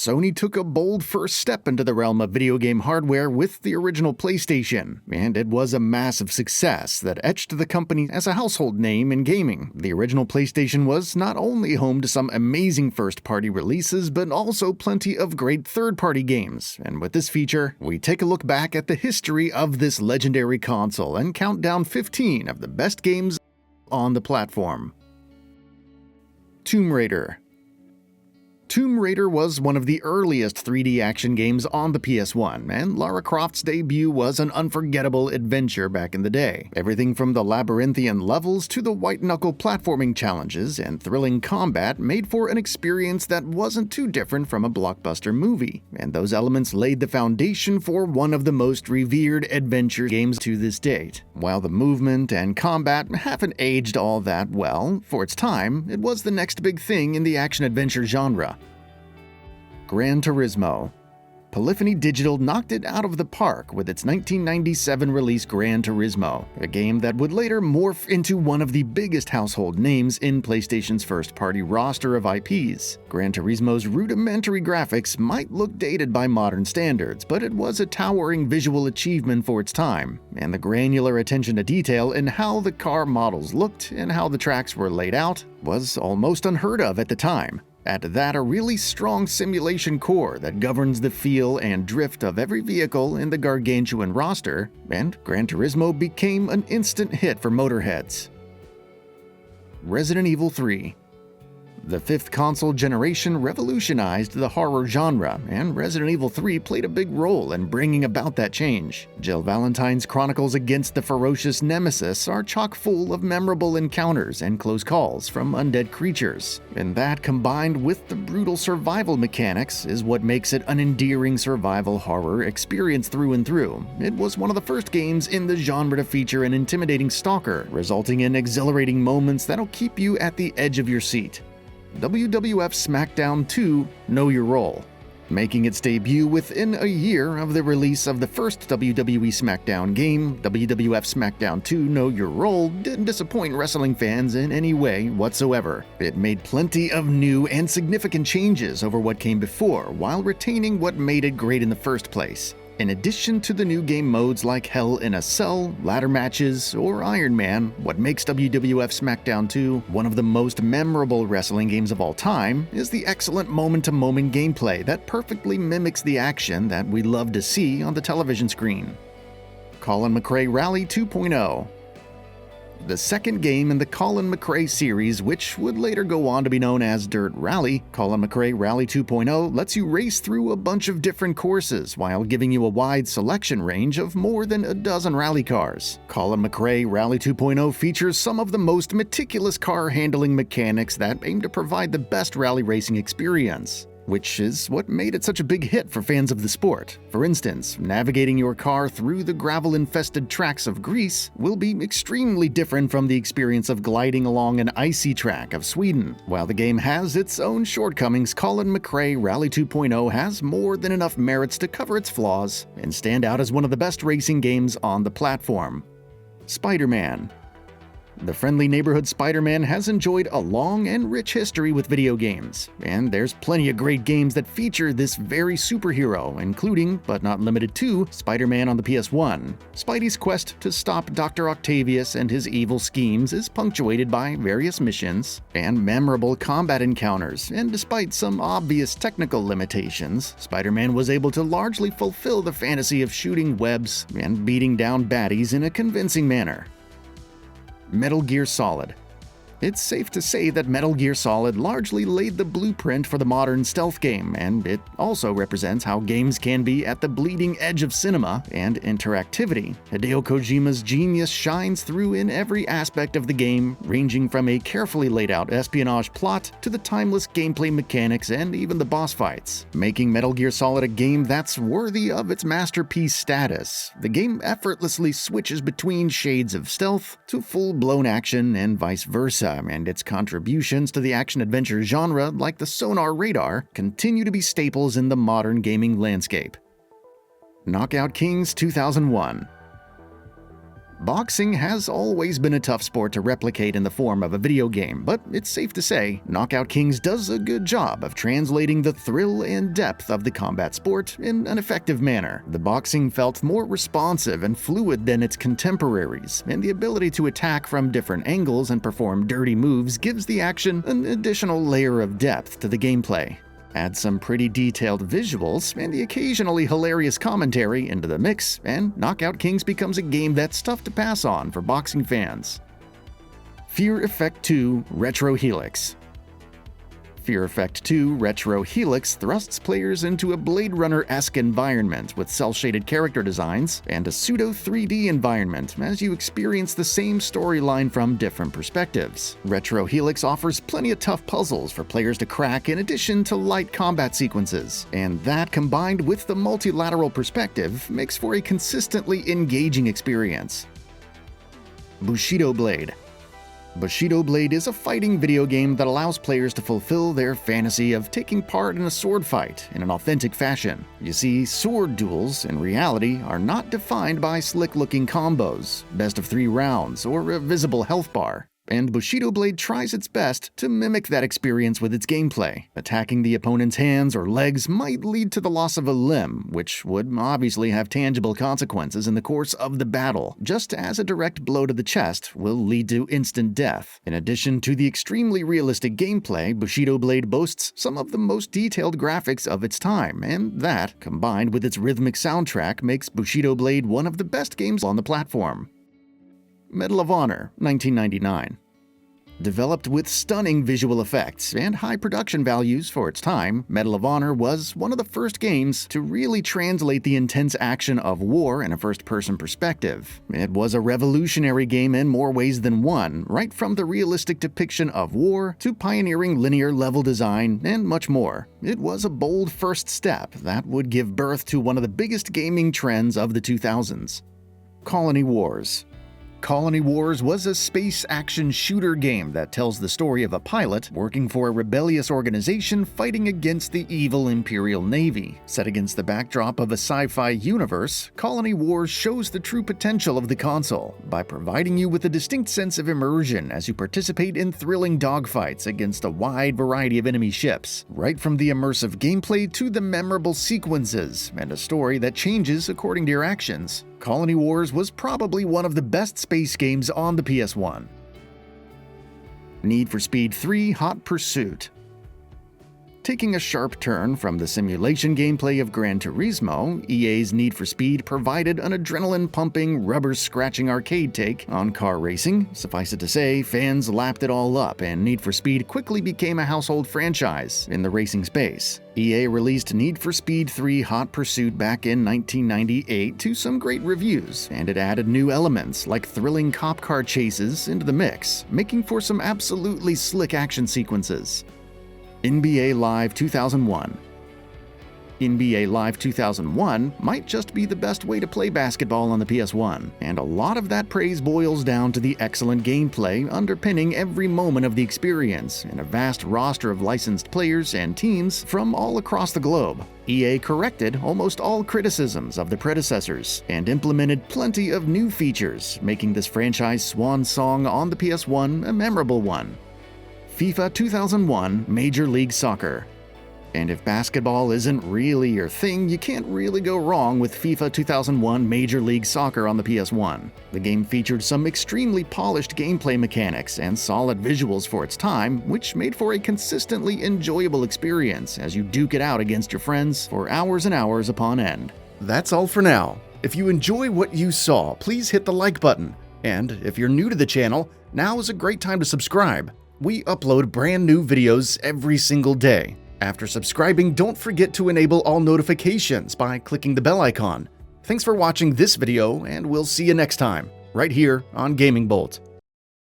Sony took a bold first step into the realm of video game hardware with the original PlayStation, and it was a massive success that etched the company as a household name in gaming. The original PlayStation was not only home to some amazing first-party releases, but also plenty of great third-party games. And with this feature, we take a look back at the history of this legendary console and count down 15 of the best games on the platform. Tomb Raider. Tomb Raider was one of the earliest 3D action games on the PS1, and Lara Croft's debut was an unforgettable adventure back in the day. Everything from the labyrinthian levels to the white-knuckle platforming challenges and thrilling combat made for an experience that wasn't too different from a blockbuster movie, and those elements laid the foundation for one of the most revered adventure games to this date. While the movement and combat haven't aged all that well, for its time, it was the next big thing in the action-adventure genre. Gran Turismo. Polyphony Digital knocked it out of the park with its 1997 release Gran Turismo, a game that would later morph into one of the biggest household names in PlayStation's first-party roster of IPs. Gran Turismo's rudimentary graphics might look dated by modern standards, but it was a towering visual achievement for its time, and the granular attention to detail in how the car models looked and how the tracks were laid out was almost unheard of at the time. Add to that a really strong simulation core that governs the feel and drift of every vehicle in the gargantuan roster, and Gran Turismo became an instant hit for motorheads. Resident Evil 3. The fifth console generation revolutionized the horror genre, and Resident Evil 3 played a big role in bringing about that change. Jill Valentine's chronicles against the ferocious Nemesis are chock full of memorable encounters and close calls from undead creatures, and that, combined with the brutal survival mechanics, is what makes it an endearing survival horror experience through and through. It was one of the first games in the genre to feature an intimidating stalker, resulting in exhilarating moments that'll keep you at the edge of your seat. WWF SmackDown 2 Know Your Role. Making its debut within a year of the release of the first WWE SmackDown game, WWF SmackDown 2 Know Your Role didn't disappoint wrestling fans in any way whatsoever. It made plenty of new and significant changes over what came before, while retaining what made it great in the first place. In addition to the new game modes like Hell in a Cell, ladder matches, or Iron Man, what makes WWF SmackDown 2 one of the most memorable wrestling games of all time is the excellent moment-to-moment gameplay that perfectly mimics the action that we love to see on the television screen. Colin McRae Rally 2.0. The second game in the Colin McRae series, which would later go on to be known as Dirt Rally, Colin McRae Rally 2.0 lets you race through a bunch of different courses while giving you a wide selection range of more than a dozen rally cars. Colin McRae Rally 2.0 features some of the most meticulous car handling mechanics that aim to provide the best rally racing experience, which is what made it such a big hit for fans of the sport. For instance, navigating your car through the gravel-infested tracks of Greece will be extremely different from the experience of gliding along an icy track of Sweden. While the game has its own shortcomings, Colin McRae Rally 2.0 has more than enough merits to cover its flaws and stand out as one of the best racing games on the platform. Spider-Man. The friendly neighborhood Spider-Man has enjoyed a long and rich history with video games, and there's plenty of great games that feature this very superhero, including, but not limited to, Spider-Man on the PS1. Spidey's quest to stop Dr. Octavius and his evil schemes is punctuated by various missions and memorable combat encounters, and despite some obvious technical limitations, Spider-Man was able to largely fulfill the fantasy of shooting webs and beating down baddies in a convincing manner. Metal Gear Solid. It's safe to say that Metal Gear Solid largely laid the blueprint for the modern stealth game, and it also represents how games can be at the bleeding edge of cinema and interactivity. Hideo Kojima's genius shines through in every aspect of the game, ranging from a carefully laid out espionage plot to the timeless gameplay mechanics and even the boss fights, making Metal Gear Solid a game that's worthy of its masterpiece status. The game effortlessly switches between shades of stealth to full-blown action and vice versa, and its contributions to the action-adventure genre, like the sonar radar, continue to be staples in the modern gaming landscape. Knockout Kings 2001. Boxing has always been a tough sport to replicate in the form of a video game, but it's safe to say Knockout Kings does a good job of translating the thrill and depth of the combat sport in an effective manner. The boxing felt more responsive and fluid than its contemporaries, and the ability to attack from different angles and perform dirty moves gives the action an additional layer of depth to the gameplay. Add some pretty detailed visuals and the occasionally hilarious commentary into the mix, and Knockout Kings becomes a game that's tough to pass on for boxing fans. Fear Effect 2 Retro Helix. Fear Effect 2 Retro Helix thrusts players into a Blade Runner-esque environment with cel-shaded character designs and a pseudo-3D environment as you experience the same storyline from different perspectives. Retro Helix offers plenty of tough puzzles for players to crack in addition to light combat sequences, and that combined with the multilateral perspective makes for a consistently engaging experience. Bushido Blade. Bushido Blade is a fighting video game that allows players to fulfill their fantasy of taking part in a sword fight in an authentic fashion. You see, sword duels, in reality, are not defined by slick-looking combos, best-of-3 rounds, or a visible health bar. And Bushido Blade tries its best to mimic that experience with its gameplay. Attacking the opponent's hands or legs might lead to the loss of a limb, which would obviously have tangible consequences in the course of the battle, just as a direct blow to the chest will lead to instant death. In addition to the extremely realistic gameplay, Bushido Blade boasts some of the most detailed graphics of its time, and that, combined with its rhythmic soundtrack, makes Bushido Blade one of the best games on the platform. Medal of Honor, 1999. Developed with stunning visual effects and high production values for its time, Medal of Honor was one of the first games to really translate the intense action of war in a first-person perspective. It was a revolutionary game in more ways than one, right from the realistic depiction of war to pioneering linear level design and much more. It was a bold first step that would give birth to one of the biggest gaming trends of the 2000s. Colony Wars. Colony Wars was a space action shooter game that tells the story of a pilot working for a rebellious organization fighting against the evil Imperial Navy. Set against the backdrop of a sci-fi universe, Colony Wars shows the true potential of the console by providing you with a distinct sense of immersion as you participate in thrilling dogfights against a wide variety of enemy ships, right from the immersive gameplay to the memorable sequences and a story that changes according to your actions. Colony Wars was probably one of the best space games on the PS1. Need for Speed 3 Hot Pursuit. Taking a sharp turn from the simulation gameplay of Gran Turismo, EA's Need for Speed provided an adrenaline-pumping, rubber-scratching arcade take on car racing. Suffice it to say, fans lapped it all up, and Need for Speed quickly became a household franchise in the racing space. EA released Need for Speed 3 Hot Pursuit back in 1998 to some great reviews, and it added new elements like thrilling cop car chases into the mix, making for some absolutely slick action sequences. NBA Live 2001. NBA Live 2001 might just be the best way to play basketball on the PS1, and a lot of that praise boils down to the excellent gameplay underpinning every moment of the experience and a vast roster of licensed players and teams from all across the globe. EA corrected almost all criticisms of the predecessors and implemented plenty of new features, making this franchise swan song on the PS1 a memorable one. FIFA 2001 Major League Soccer. And if basketball isn't really your thing, you can't really go wrong with FIFA 2001 Major League Soccer on the PS1. The game featured some extremely polished gameplay mechanics and solid visuals for its time, which made for a consistently enjoyable experience as you duke it out against your friends for hours and hours upon end. That's all for now. If you enjoy what you saw, please hit the like button. And if you're new to the channel, now is a great time to subscribe. We upload brand new videos every single day. After subscribing, don't forget to enable all notifications by clicking the bell icon. Thanks for watching this video, and we'll see you next time, right here on Gaming Bolt.